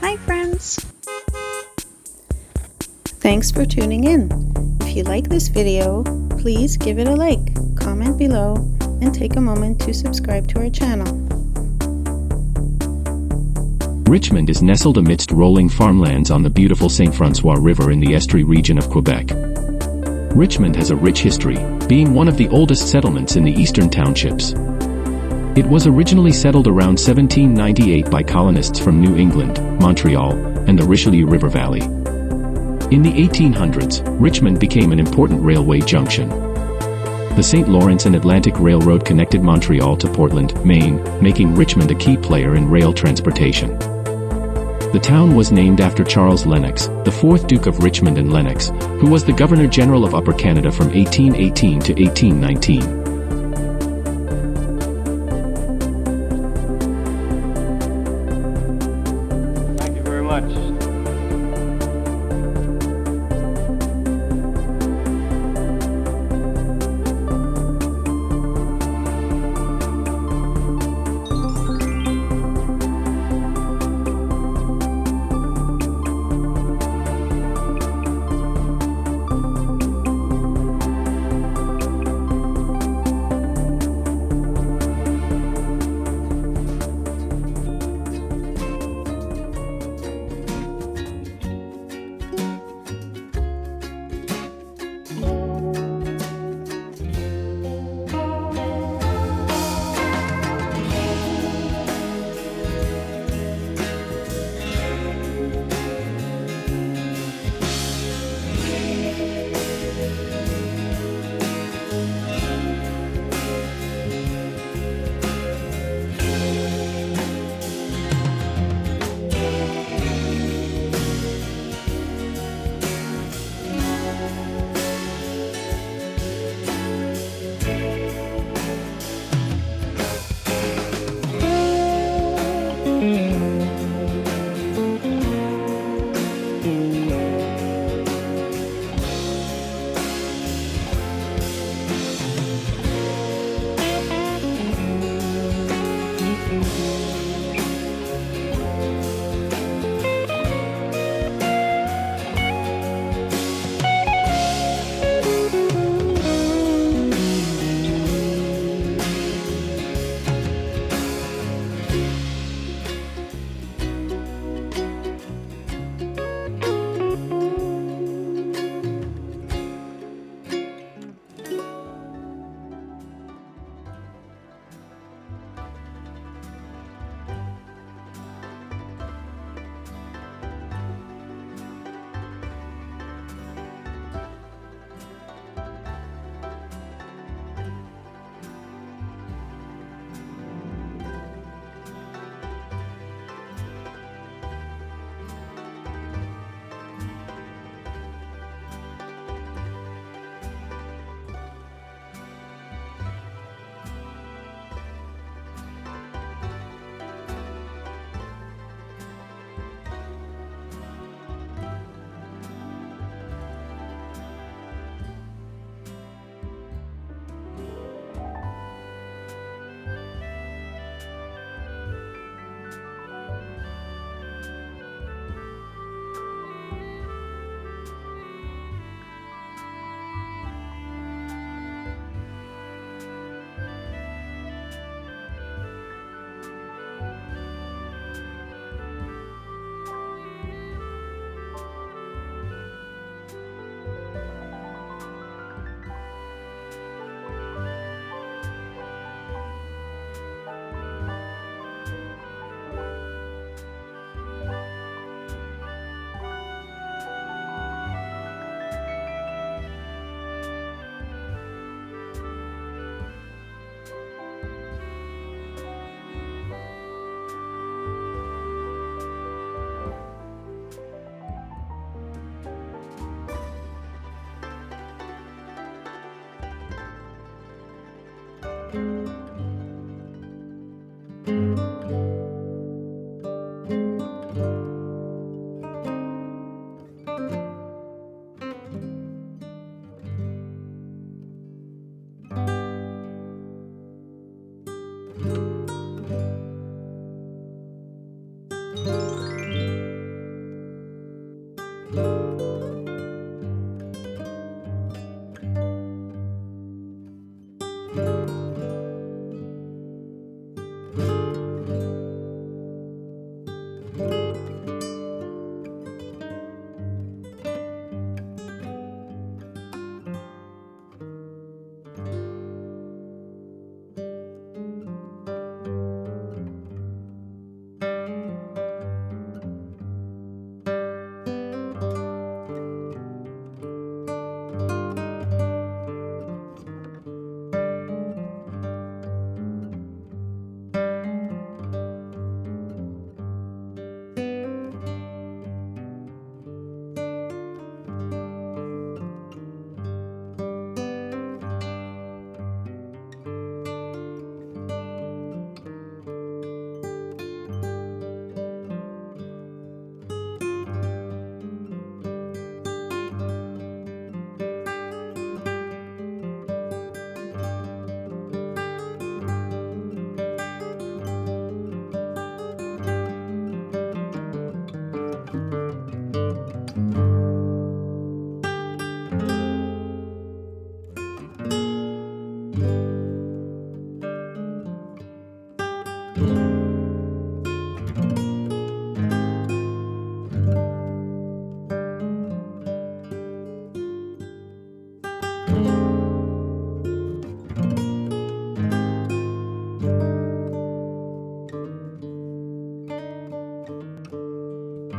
Hi friends! Thanks for tuning in. If you like this video, please give it a like, comment below, and take a moment to subscribe to our channel. Richmond is nestled amidst rolling farmlands on the beautiful Saint-François River in the Estrie region of Quebec. Richmond has a rich history, being one of the oldest settlements in the Eastern Townships. It was originally settled around 1798 by colonists from New England, Montreal, and the Richelieu River Valley. In the 1800s, Richmond became an important railway junction. The St. Lawrence and Atlantic Railroad connected Montreal to Portland, Maine, making Richmond a key player in rail transportation. The town was named after Charles Lennox, the 4th Duke of Richmond and Lennox, who was the Governor-General of Upper Canada from 1818 to 1819. Thank you very much.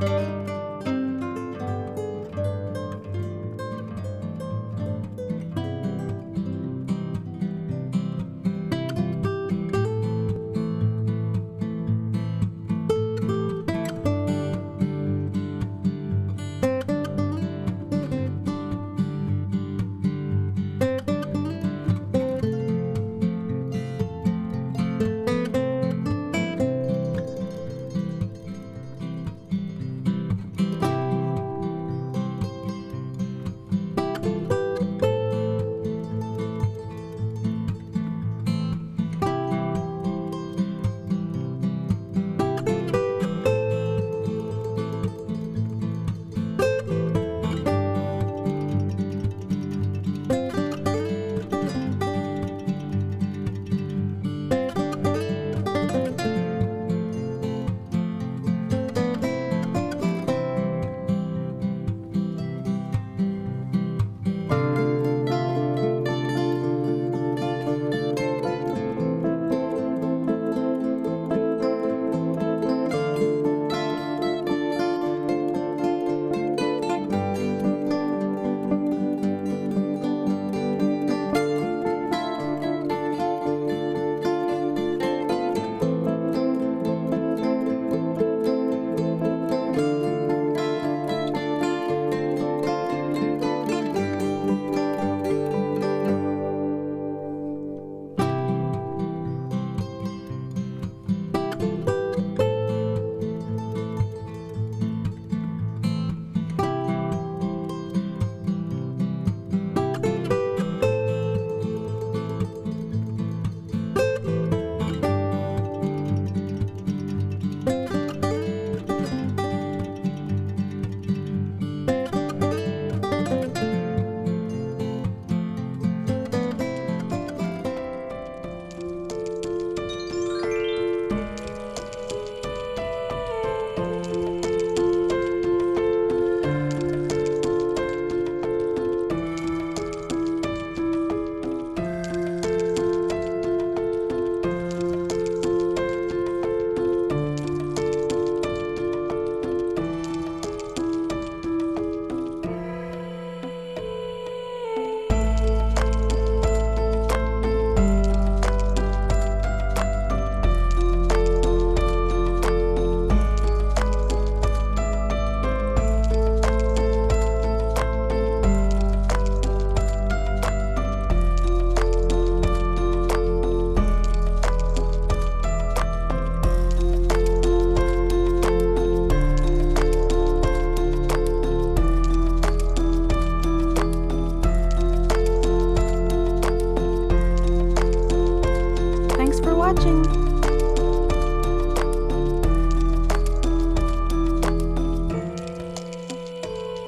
you.